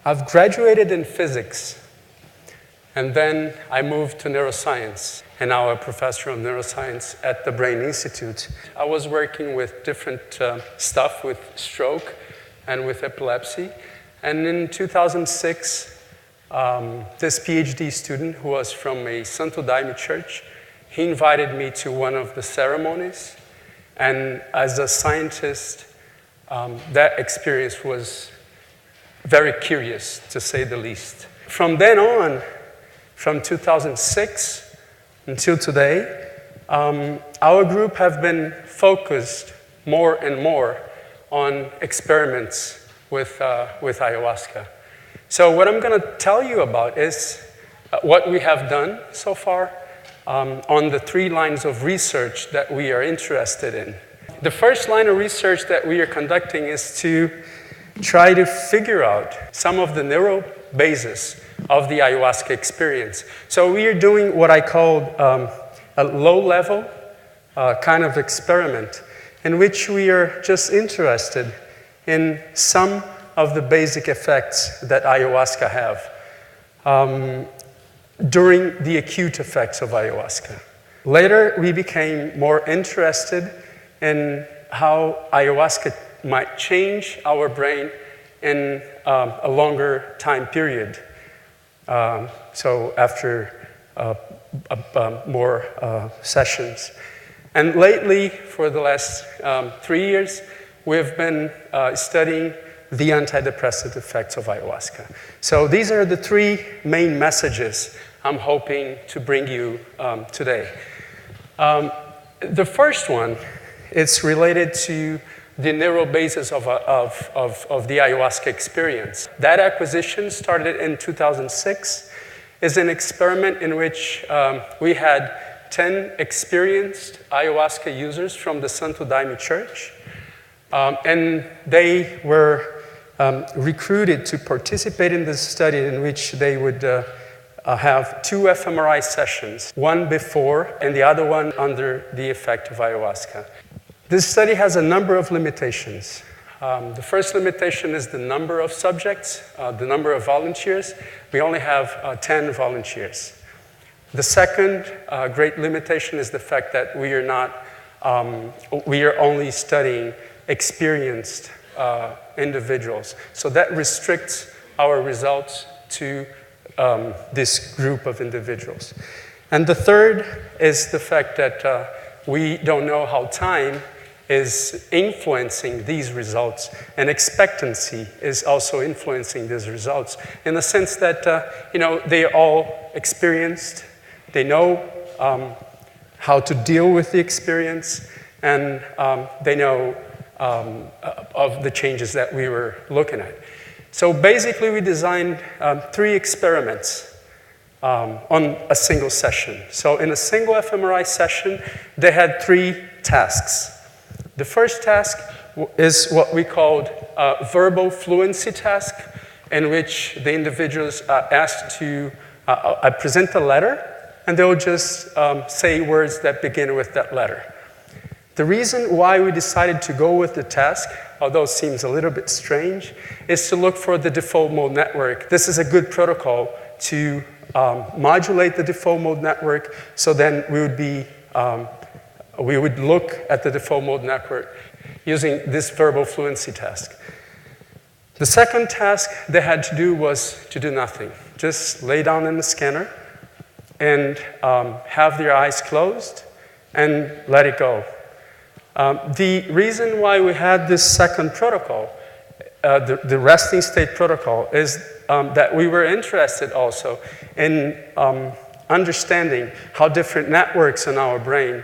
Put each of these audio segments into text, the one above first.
I've graduated in physics, and then I moved to neuroscience, and now I'm a professor of neuroscience at the Brain Institute. I was working with different stuff with stroke and with epilepsy, and in 2006, this Ph.D. student who was from a Santo Daime church, he invited me to one of the ceremonies, and as a scientist, that experience was very curious, to say the least. From then on, from 2006 until today, our group have been focused more and more on experiments with ayahuasca. So what I'm going to tell you about is what we have done so far on the 3 lines of research that we are interested in. The first line of research that we are conducting is to try to figure out some of the neural basis of the ayahuasca experience. So we are doing what I call a low-level kind of experiment in which we are just interested in some of the basic effects that ayahuasca have during the acute effects of ayahuasca. Later, we became more interested in how ayahuasca might change our brain in a longer time period. So after more sessions. And lately, for the last 3 years, we've been studying the antidepressive effects of ayahuasca. So these are the 3 main messages I'm hoping to bring you today. The first one is related to the neural basis of the ayahuasca experience. That acquisition started in 2006, is an experiment in which we had 10 experienced ayahuasca users from the Santo Daime Church, and they were recruited to participate in this study in which they would have 2 fMRI sessions, one before and the other one under the effect of ayahuasca. This study has a number of limitations. The first limitation is the number of subjects, the number of volunteers. We only have 10 volunteers. The second great limitation is the fact that we are only studying experienced individuals. So that restricts our results to this group of individuals. And the third is the fact that we don't know how time is influencing these results, and expectancy is also influencing these results in the sense that they are all experienced, they know how to deal with the experience, and they know of the changes that we were looking at. So basically we designed 3 experiments on a single session. So in a single fMRI session, they had 3 tasks. The first task is what we called a verbal fluency task, in which the individuals are asked to present a letter, and they'll just say words that begin with that letter. The reason why we decided to go with the task, although it seems a little bit strange, is to look for the default mode network. This is a good protocol to modulate the default mode network, so then we would look at the default mode network using this verbal fluency task. The second task they had to do was to do nothing. Just lay down in the scanner and have their eyes closed and let it go. The reason why we had this second protocol, the resting state protocol, is that we were interested also in understanding how different networks in our brain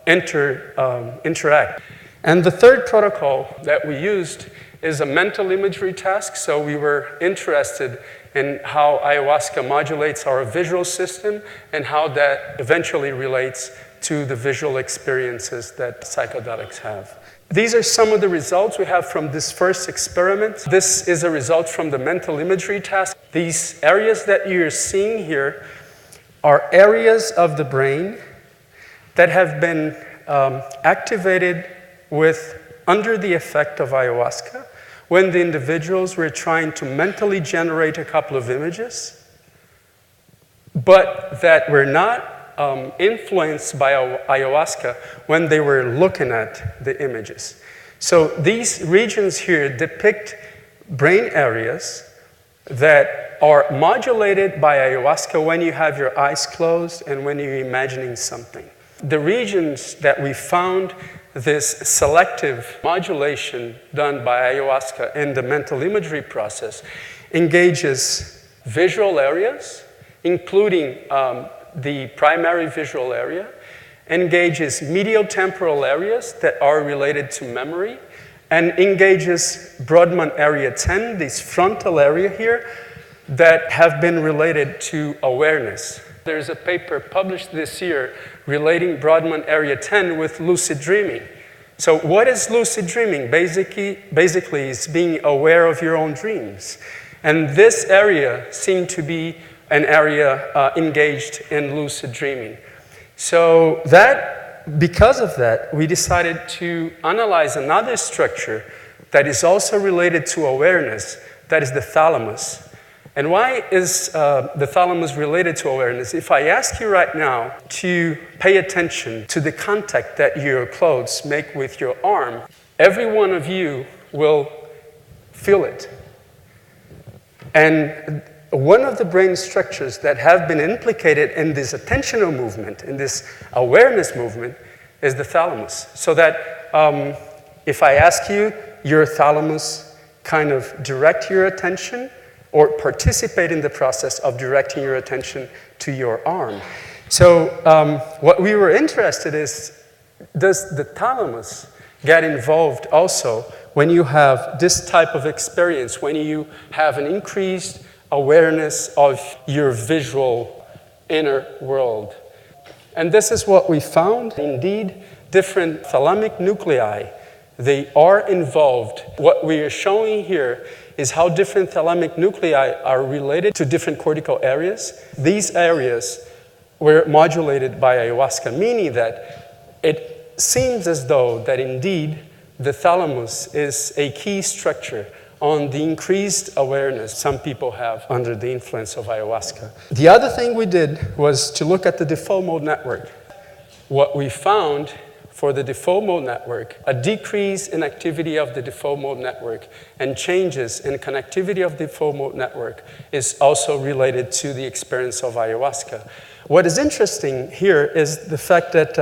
interact. And the third protocol that we used is a mental imagery task. So we were interested in how ayahuasca modulates our visual system and how that eventually relates to the visual experiences that psychedelics have. These are some of the results we have from this first experiment. This is a result from the mental imagery task. These areas that you're seeing here are areas of the brain that have been activated under the effect of ayahuasca when the individuals were trying to mentally generate a couple of images, but that were not influenced by ayahuasca when they were looking at the images. So these regions here depict brain areas that are modulated by ayahuasca when you have your eyes closed and when you're imagining something. The regions that we found this selective modulation done by ayahuasca in the mental imagery process engages visual areas, including the primary visual area, engages medial temporal areas that are related to memory, and engages Brodmann area 10, this frontal area here, that have been related to awareness. There's a paper published this year relating Brodmann area 10 with lucid dreaming. So what is lucid dreaming? Basically is being aware of your own dreams. And this area seemed to be an area engaged in lucid dreaming. So because of that, we decided to analyze another structure that is also related to awareness, that is the thalamus. And why is the thalamus related to awareness? If I ask you right now to pay attention to the contact that your clothes make with your arm, every one of you will feel it. And one of the brain structures that have been implicated in this attentional movement, in this awareness movement, is the thalamus. So that if I ask you, your thalamus kind of direct your attention or participate in the process of directing your attention to your arm. So what we were interested in is, does the thalamus get involved also when you have this type of experience, when you have an increased awareness of your visual inner world? And this is what we found. Indeed, different thalamic nuclei, they are involved. What we are showing here is how different thalamic nuclei are related to different cortical areas. These areas were modulated by ayahuasca, meaning that it seems as though that indeed the thalamus is a key structure on the increased awareness some people have under the influence of ayahuasca. The other thing we did was to look at the default mode network. What we found for the default mode network, a decrease in activity of the default mode network and changes in connectivity of the default mode network is also related to the experience of ayahuasca. What is interesting here is the fact that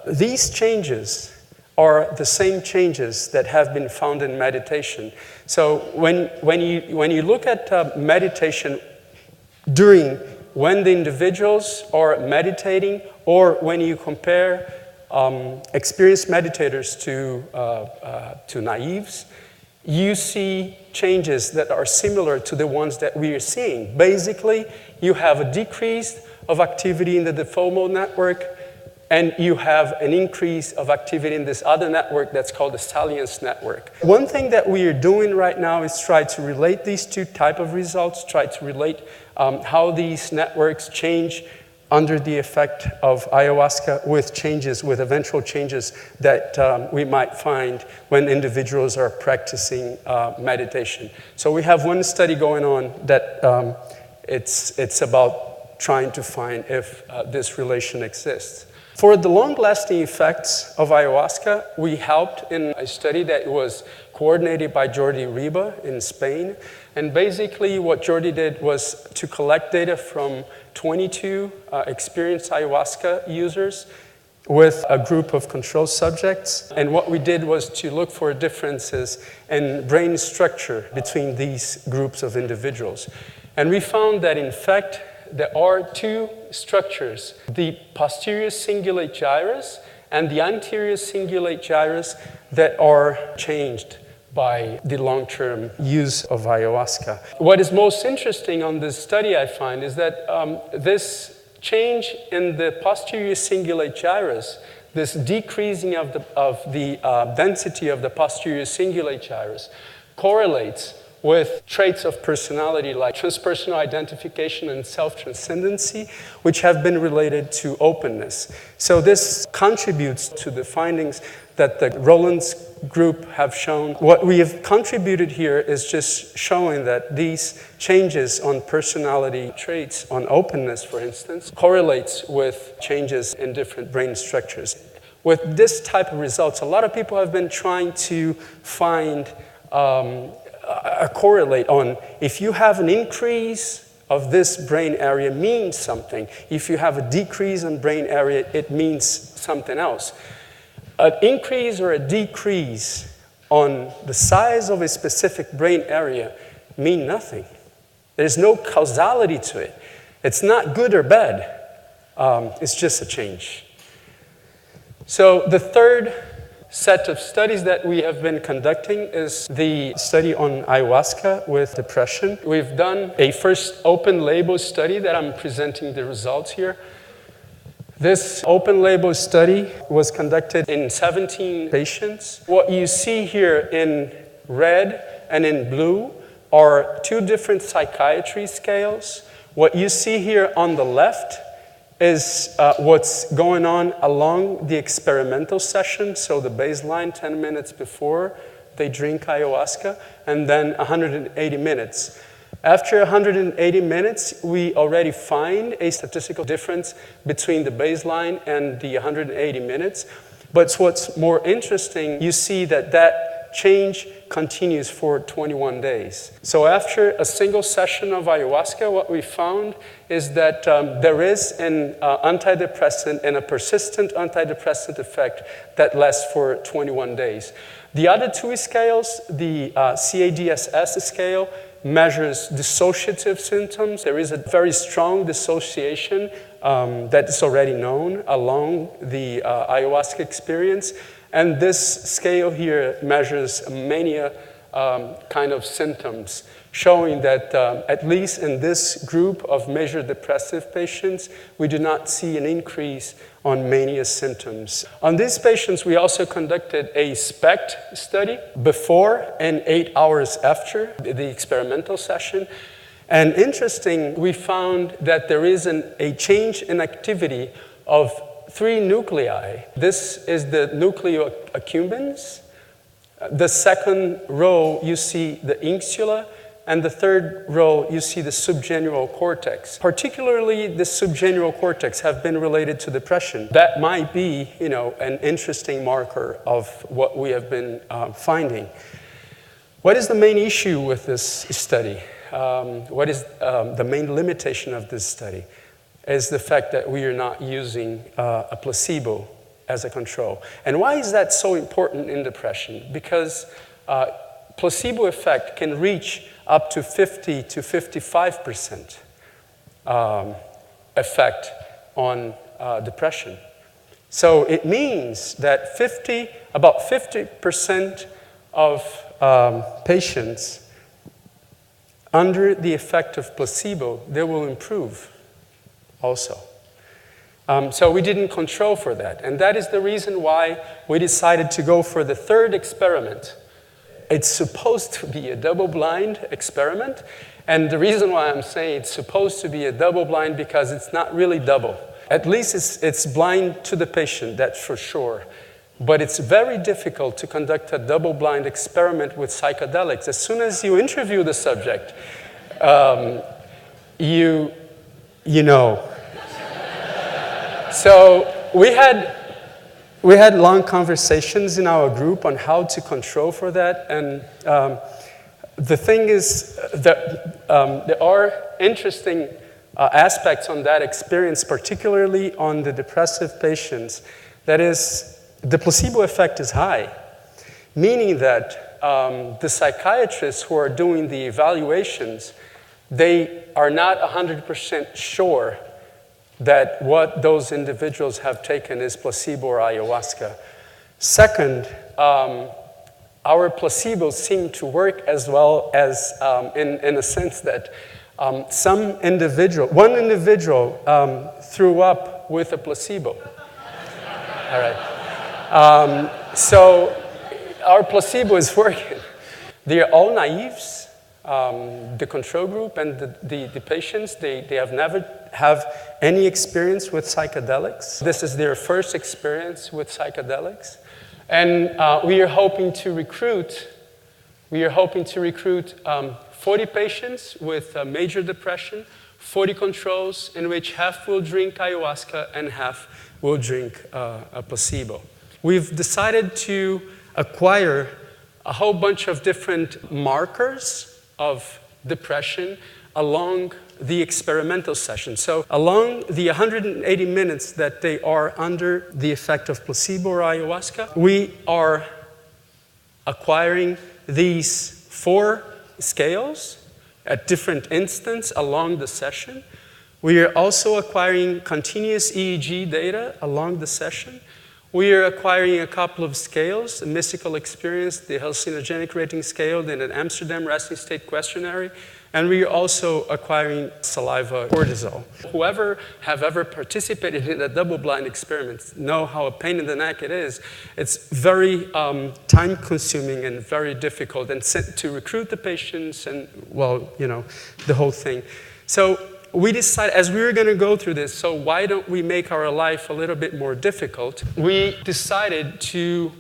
these changes are the same changes that have been found in meditation. So when you look at meditation when the individuals are meditating, or when you compare experienced meditators to naives, you see changes that are similar to the ones that we are seeing. Basically, you have a decrease of activity in the default mode network, and you have an increase of activity in this other network that's called the salience network. One thing that we are doing right now is try to relate these two types of results, try to relate how these networks change under the effect of ayahuasca with eventual changes that we might find when individuals are practicing meditation. So we have one study going on that it's about trying to find if this relation exists. For the long-lasting effects of ayahuasca, we helped in a study that was coordinated by Jordi Riba in Spain. And basically what Jordi did was to collect data from 22 experienced ayahuasca users with a group of control subjects. And what we did was to look for differences in brain structure between these groups of individuals. And we found that, in fact, there are two structures, the posterior cingulate gyrus and the anterior cingulate gyrus, that are changed by the long-term use of ayahuasca. What is most interesting on this study, I find, is that this change in the posterior cingulate gyrus, this decreasing of the density of the posterior cingulate gyrus, correlates with traits of personality like transpersonal identification and self-transcendency, which have been related to openness. So this contributes to the findings that the Rowland's group have shown. What we have contributed here is just showing that these changes on personality traits, on openness, for instance, correlates with changes in different brain structures. With this type of results, a lot of people have been trying to find a correlate on if you have an increase of this brain area means something. If you have a decrease in brain area, it means something else. An increase or a decrease on the size of a specific brain area mean nothing. There's no causality to it. It's not good or bad. It's just a change. So the third set of studies that we have been conducting is the study on ayahuasca with depression. We've done a first open label study that I'm presenting the results here. This open label study was conducted in 17 patients. What you see here in red and in blue are two different psychiatry scales. What you see here on the left is what's going on along the experimental session, so the baseline 10 minutes before they drink ayahuasca, and then 180 minutes. After 180 minutes, we already find a statistical difference between the baseline and the 180 minutes. But what's more interesting, you see that that change continues for 21 days. So after a single session of ayahuasca, what we found is that there is an antidepressant and a persistent antidepressant effect that lasts for 21 days. The other two scales, the CADSS scale, measures dissociative symptoms. There is a very strong dissociation that is already known along the ayahuasca experience. And this scale here measures mania kind of symptoms, showing that at least in this group of major depressive patients, we do not see an increase on mania symptoms. On these patients, we also conducted a SPECT study before and 8 hours after the experimental session. And interesting, we found that there is a change in activity of 3 nuclei. This is the nucleoaccumbens. The second row, you see the insula, and the third row, you see the subgenual cortex. Particularly, the subgenual cortex have been related to depression. That might be, an interesting marker of what we have been finding. What is the main issue with this study? What is the main limitation of this study? Is the fact that we are not using a placebo as a control. And why is that so important in depression? Because placebo effect can reach up to 50 to 55% effect on depression. So it means that about 50% of patients under the effect of placebo, they will improve also. So we didn't control for that. And that is the reason why we decided to go for the third experiment. It's supposed to be a double-blind experiment. And the reason why I'm saying it's supposed to be a double-blind because it's not really double. At least it's blind to the patient, that's for sure. But it's very difficult to conduct a double-blind experiment with psychedelics. As soon as you interview the subject, you know. So we had long conversations in our group on how to control for that. And the thing is that there are interesting aspects on that experience, particularly on the depressive patients. That is, the placebo effect is high, meaning that the psychiatrists who are doing the evaluations, they are not 100% sure that what those individuals have taken is placebo or ayahuasca. Second, our placebos seem to work as well as in a sense that one individual threw up with a placebo. All right. So our placebo is working. They're all naives. the control group and the patients, they have never have any experience with psychedelics. This is their first experience with psychedelics. And we are hoping to recruit 40 patients with major depression, 40 controls in which half will drink ayahuasca and half will drink a placebo. We've decided to acquire a whole bunch of different markers of depression along the experimental session. So along the 180 minutes that they are under the effect of placebo or ayahuasca, we are acquiring these 4 scales at different instants along the session. We are also acquiring continuous EEG data along the session. We are acquiring a couple of scales, a mystical experience, the hallucinogenic rating scale, then an Amsterdam resting state questionnaire, and we are also acquiring saliva cortisol. Whoever have ever participated in a double-blind experiment know how a pain in the neck it is. It's very time-consuming and very difficult, and to recruit the patients and, well, you know, the whole thing. So we decided, as we were going to go through this, so why don't we make our life a little bit more difficult? We decided to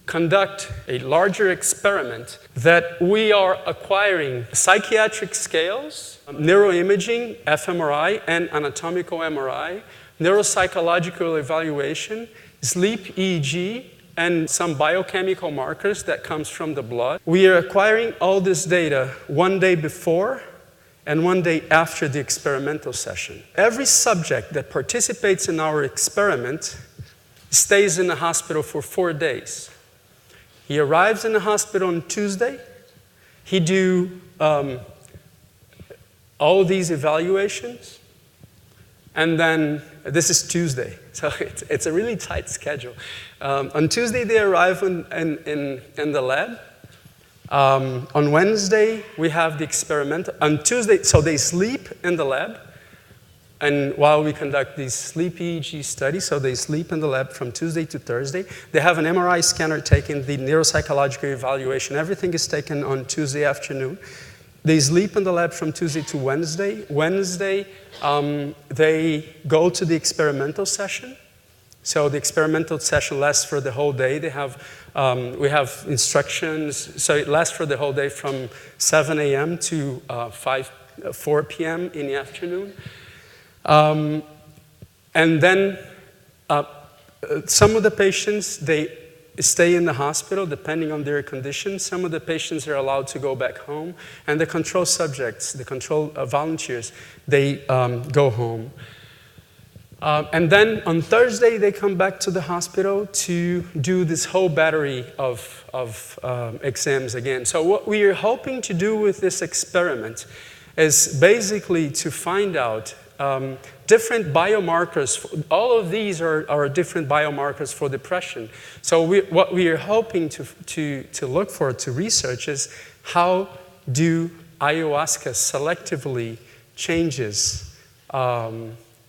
conduct a larger experiment that we are acquiring psychiatric scales, neuroimaging, fMRI, and anatomical MRI, neuropsychological evaluation, sleep EEG, and some biochemical markers that comes from the blood. We are acquiring all this data one day before and one day after the experimental session. Every subject that participates in our experiment stays in the hospital for 4 days. He arrives in the hospital on Tuesday. He do all these evaluations, and then this is Tuesday, so it's a really tight schedule. On Tuesday, they arrive in the lab. On Wednesday, we have the experimental. On Tuesday, so they sleep in the lab, and while we conduct these sleep EEG studies, so they sleep in the lab from Tuesday to Thursday. They have an MRI scanner taken, the neuropsychological evaluation. Everything is taken on Tuesday afternoon. They sleep in the lab from Tuesday to Wednesday. Wednesday, they go to the experimental session. So the experimental session lasts for the whole day. They have, we have instructions, so it lasts for the whole day from 7 a.m. to 4 p.m. in the afternoon. And then some of the patients, they stay in the hospital depending on their condition. Some of the patients are allowed to go back home. And the control subjects, the control volunteers, they go home. And then on Thursday, they come back to the hospital to do this whole battery of exams again. So what we are hoping to do with this experiment is basically to find out different biomarkers. All of these are different biomarkers for depression. So what we are hoping to look for, to research, is how do ayahuasca selectively changes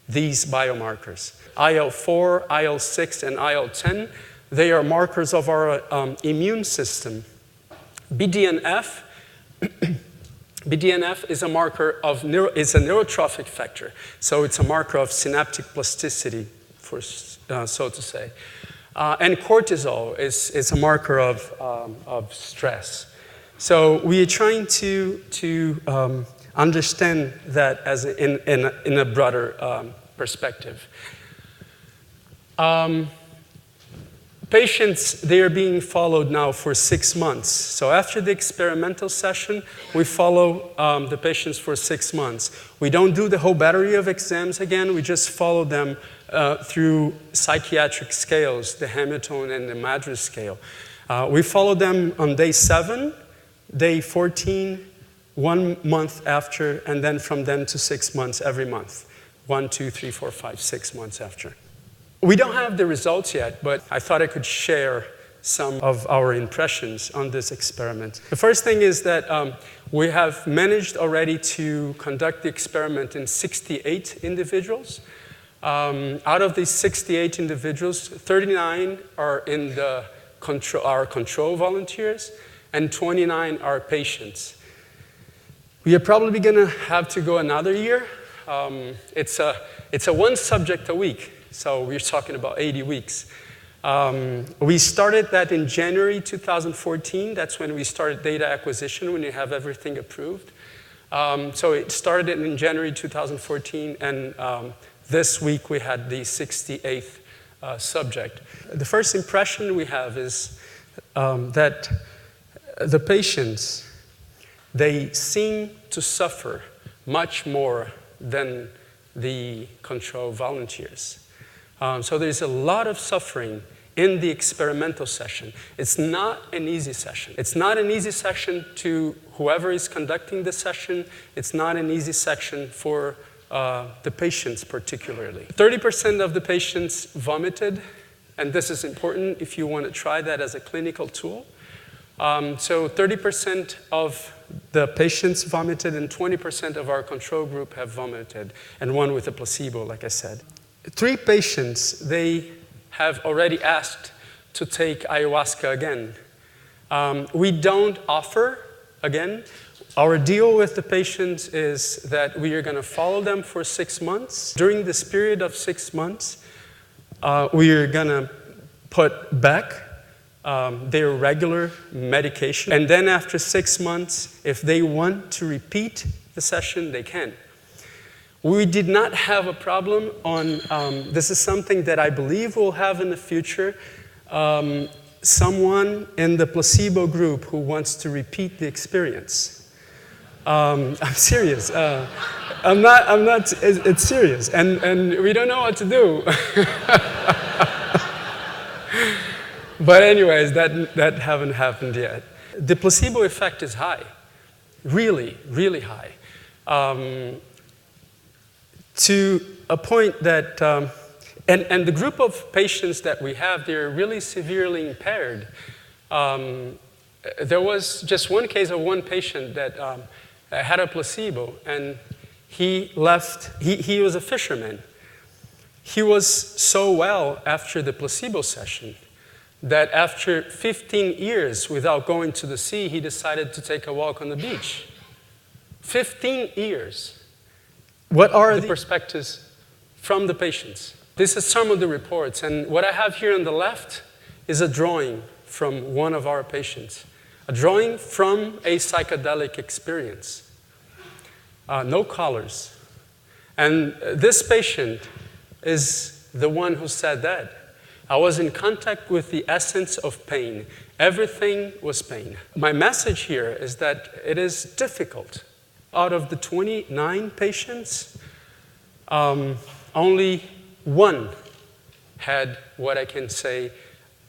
these biomarkers. IL-4, IL-6, and IL-10, they are markers of our immune system. BDNF, BDNF is a marker of it's a neurotrophic factor, so it's a marker of synaptic plasticity, so to say. And cortisol is a marker of stress. So we are trying to understand that as in a broader perspective. Patients, they are being followed now for 6 months. So after the experimental session, we follow the patients for 6 months. We don't do the whole battery of exams again. We just follow them through psychiatric scales, the Hamilton and the Madras scale. We follow them on day 7, day 14, 1 month after, and then from then to 6 months every month. 1, 2, 3, 4, 5, 6 months after. We don't have the results yet, but I thought I could share some of our impressions on this experiment. The first thing is that we have managed already to conduct the experiment in 68 individuals. Out of these 68 individuals, 39 are in the control volunteers, and 29 are patients. We are probably going to have to go another year. It's a one subject a week, so we're talking about 80 weeks. We started that in January 2014. That's when we started data acquisition, when you have everything approved. So it started in January 2014, and this week we had the 68th subject. The first impression we have is that the patients, they seem to suffer much more than the control volunteers. So there's a lot of suffering in the experimental session. It's not an easy session. It's not an easy session to whoever is conducting the session. It's not an easy session for the patients particularly. 30% of the patients vomited, and this is important if you want to try that as a clinical tool. So 30% of the patients vomited, and 20% of our control group have vomited, and one with a placebo, like I said. 3 patients, they have already asked to take ayahuasca again. We don't offer again. Our deal with the patients is that we are going to follow them for 6 months. During this period of 6 months, we are going to put back their regular medication. And then after 6 months, if they want to repeat the session, they can. We did not have a problem on, this is something that I believe we'll have in the future, someone in the placebo group who wants to repeat the experience. I'm serious. I'm not, it's serious. And we don't know what to do. But anyways, that haven't happened yet. The placebo effect is high, really, really high. To a point that, and the group of patients that we have, they're really severely impaired. There was just one case of one patient that had a placebo, and he left, he was a fisherman. He was so well after the placebo session that after 15 years without going to the sea, he decided to take a walk on the beach. 15 years. What are the perspectives from the patients? This is some of the reports, and what I have here on the left is a drawing from one of our patients. A drawing from a psychedelic experience. No colors. And this patient is the one who said that. I was in contact with the essence of pain. Everything was pain. My message here is that it is difficult. Out of the 29 patients, only one had what I can say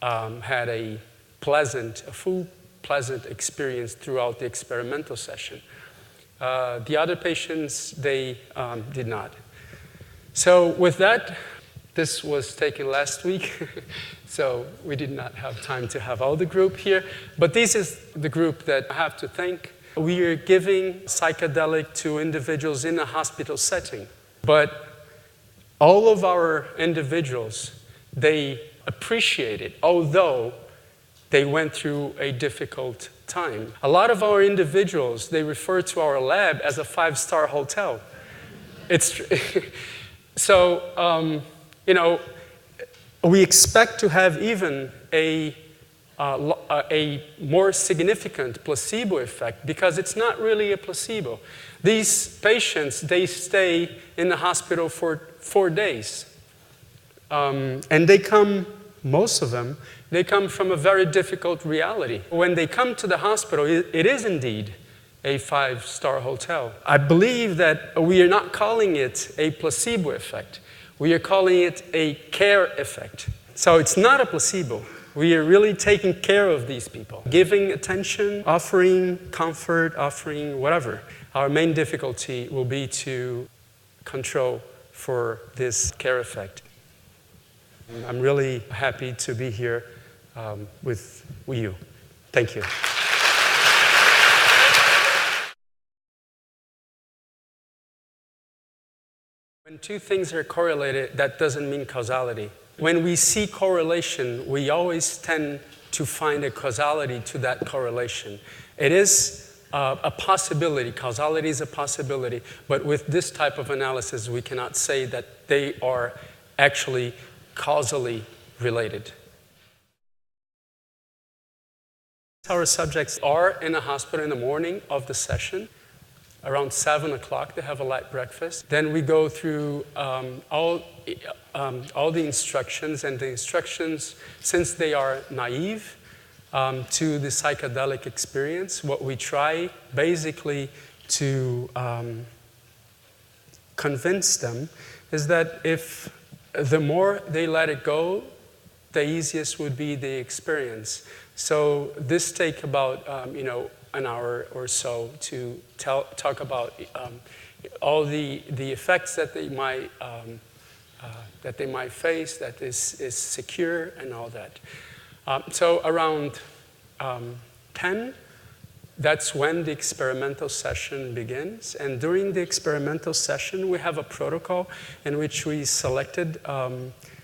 had a full pleasant experience throughout the experimental session. The other patients, they did not. So with that, this was taken last week, so we did not have time to have all the group here. But this is the group that I have to thank. We are giving psychedelic to individuals in a hospital setting. But all of our individuals, they appreciate it, although they went through a difficult time. A lot of our individuals, they refer to our lab as a 5-star hotel. It's so, you know, we expect to have even a more significant placebo effect because it's not really a placebo. These patients, they stay in the hospital for 4 days. And they come, most of them, they come from a very difficult reality. When they come to the hospital, it is indeed a 5-star hotel. I believe that we are not calling it a placebo effect. We are calling it a care effect. So it's not a placebo. We are really taking care of these people, giving attention, offering comfort, offering whatever. Our main difficulty will be to control for this care effect. I'm really happy to be here with you. Thank you. When two things are correlated, that doesn't mean causality. When we see correlation, we always tend to find a causality to that correlation. It is a possibility. Causality is a possibility. But with this type of analysis, we cannot say that they are actually causally related. Our subjects are in a hospital in the morning of the session. Around 7 o'clock, they have a light breakfast. Then we go through all the instructions, and the instructions, since they are naive to the psychedelic experience, what we try basically to convince them is that if the more they let it go, the easiest would be the experience. So this takes about an hour or so to talk about all the effects that they might face, that is secure and all that. So around 10, that's when the experimental session begins. And during the experimental session, we have a protocol in which we selected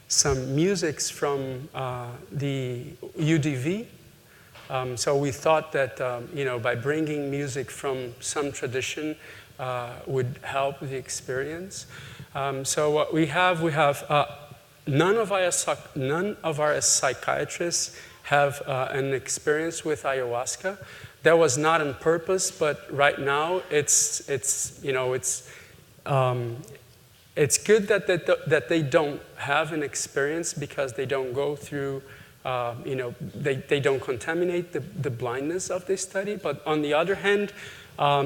some musics from the UDV. So we thought that by bringing music from some tradition would help the experience. So what we have none of our psychiatrists have an experience with ayahuasca. That was not on purpose, but right now it's good that they don't have an experience, because they don't go through. They don't contaminate the blindness of this study, but on the other hand,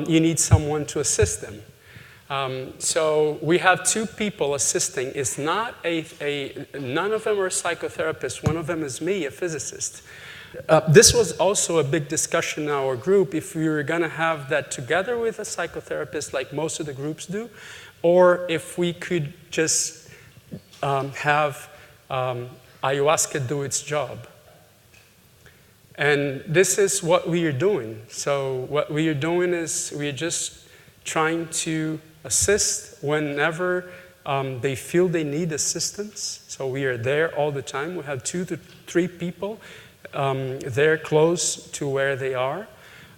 you need someone to assist them. So we have 2 people assisting. It's not none of them are psychotherapists. One of them is me, a physicist. This was also a big discussion in our group, if we were going to have that together with a psychotherapist like most of the groups do, or if we could just have ayahuasca do its job. And this is what we are doing. So what we are doing is we are just trying to assist whenever they feel they need assistance. So we are there all the time. We have 2 to 3 people there close to where they are.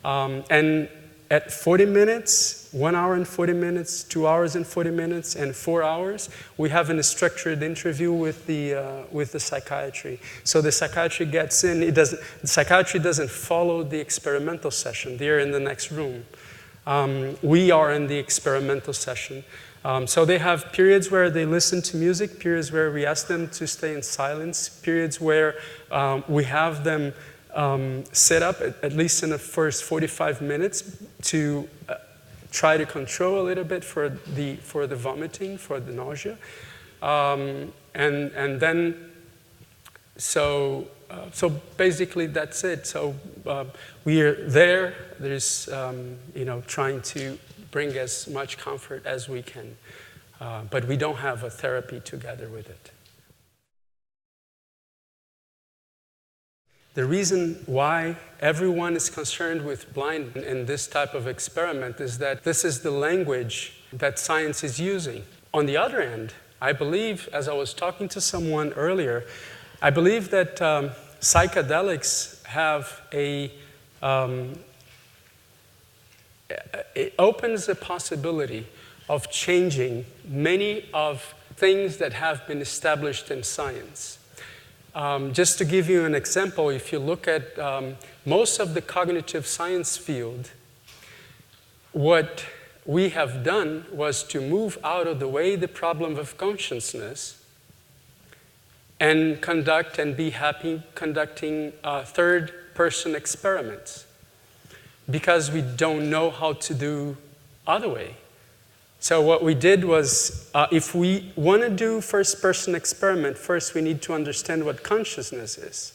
And at 40 minutes, 1 hour and 40 minutes, 2 hours and 40 minutes, and 4 hours, we have a structured interview with the psychiatry. So the psychiatry gets in. The psychiatry doesn't follow the experimental session. They're in the next room. We are in the experimental session. So they have periods where they listen to music, periods where we ask them to stay in silence, periods where we have them sit up, at least in the first 45 minutes, to try to control a little bit for the vomiting, for the nausea. And then, so basically that's it. So we are there. There's, trying to bring as much comfort as we can. But we don't have a therapy together with it. The reason why everyone is concerned with blindness in this type of experiment is that this is the language that science is using. On the other hand, I believe, as I was talking to someone earlier, I believe that psychedelics have it opens the possibility of changing many of things that have been established in science. Just to give you an example, if you look at most of the cognitive science field, what we have done was to move out of the way the problem of consciousness and conduct and be happy conducting third-person experiments, because we don't know how to do other way. So what we did was, if we want to do first-person experiment, first we need to understand what consciousness is.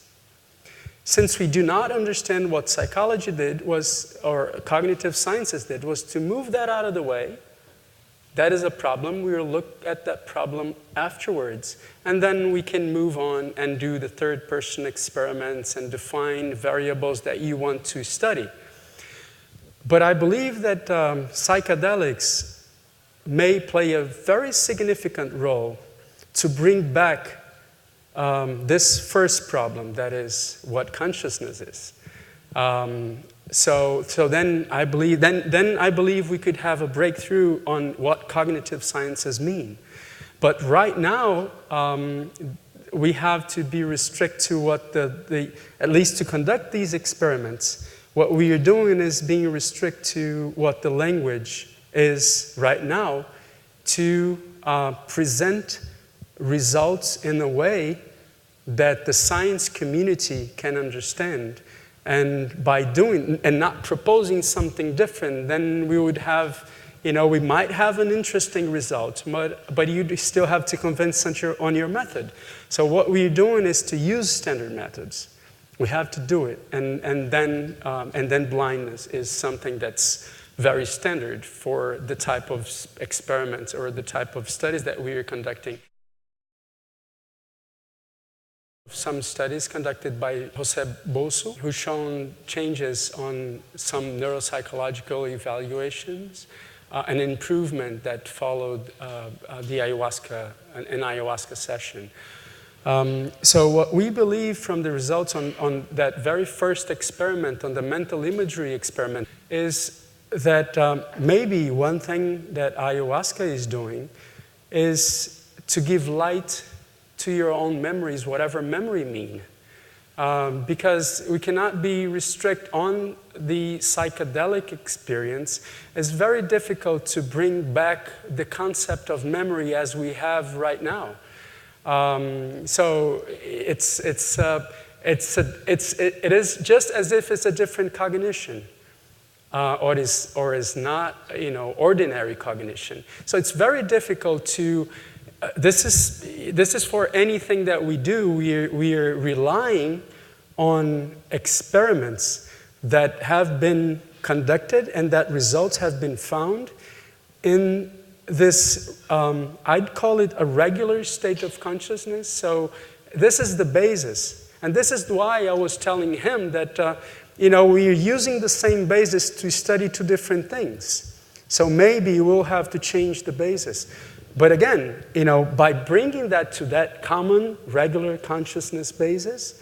Since we do not understand what psychology did or cognitive sciences did, was to move that out of the way. That is a problem. We will look at that problem afterwards. And then we can move on and do the third-person experiments and define variables that you want to study. But I believe that psychedelics may play a very significant role to bring back this first problem, that is what consciousness is. then I believe we could have a breakthrough on what cognitive sciences mean. But right now, we have to be restricted to what at least to conduct these experiments. What we are doing is being restricted to what the language is right now to present results in a way that the science community can understand. And by doing, and not proposing something different, then we would have, we might have an interesting result, but you still have to convince on your method. So what we're doing is to use standard methods. We have to do it, and then blindness is something that's very standard for the type of experiments or the type of studies that we are conducting. Some studies conducted by Jose Bosu, who's shown changes on some neuropsychological evaluations, an improvement that followed the an ayahuasca session. So what we believe from the results on that very first experiment, on the mental imagery experiment, is that maybe one thing that ayahuasca is doing is to give light to your own memories, whatever memory mean. Because we cannot be restrict on the psychedelic experience. It's very difficult to bring back the concept of memory as we have right now. So it is just as if it's a different cognition, or is not, ordinary cognition. So it's very difficult to. This is for anything that we do. We are relying on experiments that have been conducted and that results have been found in this, I'd call it a regular state of consciousness. So this is the basis. And this is why I was telling him that, we are using the same basis to study two different things. So maybe we'll have to change the basis. But again, by bringing that to that common, regular consciousness basis,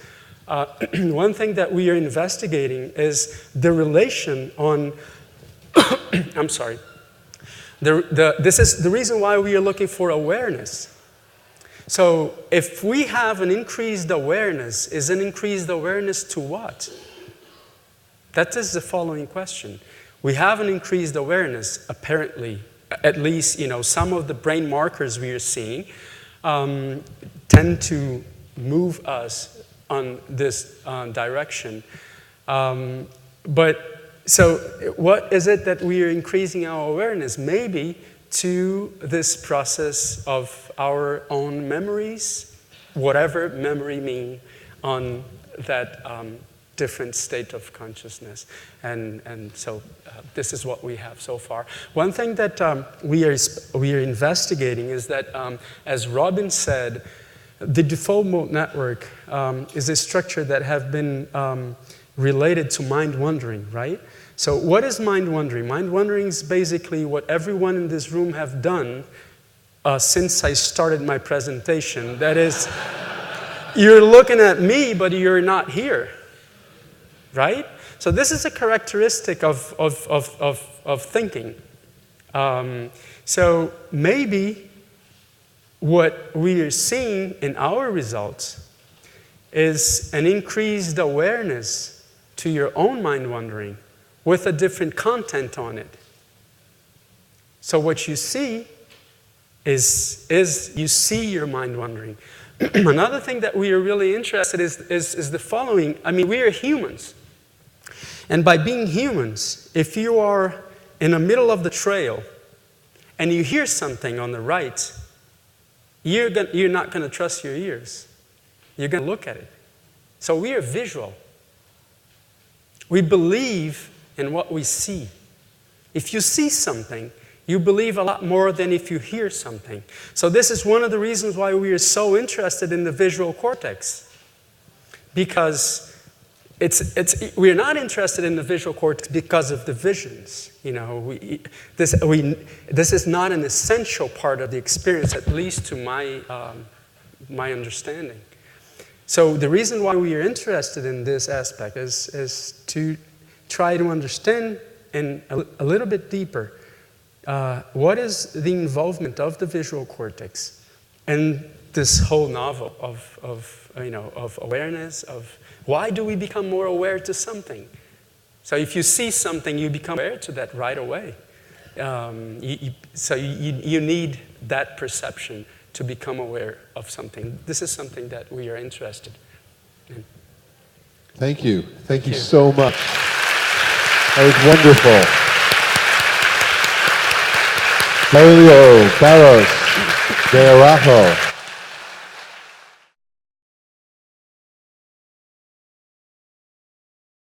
one thing that we are investigating is the relation on, I'm sorry, this is the reason why we are looking for awareness. So if we have an increased awareness, is an increased awareness to what? That is the following question. We have an increased awareness, apparently. At least, some of the brain markers we are seeing tend to move us on this direction. But so what is it that we are increasing our awareness? Maybe to this process of our own memories, whatever memory mean on that different state of consciousness. And so this is what we have so far. One thing that we are investigating is that, as Robin said, the default mode network is a structure that have been related to mind wandering, right? So what is mind wandering? Mind wandering is basically what everyone in this room have done since I started my presentation. That is, you're looking at me, but you're not here. Right? So this is a characteristic of thinking. So maybe what we are seeing in our results is an increased awareness to your own mind wandering with a different content on it. So what you see is you see your mind wandering. Another thing that we are really interested in is the following. I mean, we are humans. And by being humans, if you are in the middle of the trail and you hear something on the right, you're not going to trust your ears. You're going to look at it. So we are visual. We believe in what we see. If you see something, you believe a lot more than if you hear something. So this is one of the reasons why we are so interested in the visual cortex. Because we're not interested in the visual cortex because of the visions. This is not an essential part of the experience, at least to my understanding. So the reason why we are interested in this aspect is to try to understand and a little bit deeper what is the involvement of the visual cortex and this whole novel of awareness, of why do we become more aware to something? So if you see something, you become aware to that right away. So you need that perception to become aware of something. This is something that we are interested in. Thank you. Thank you so much. That was wonderful. Braulio Barros de Araujo.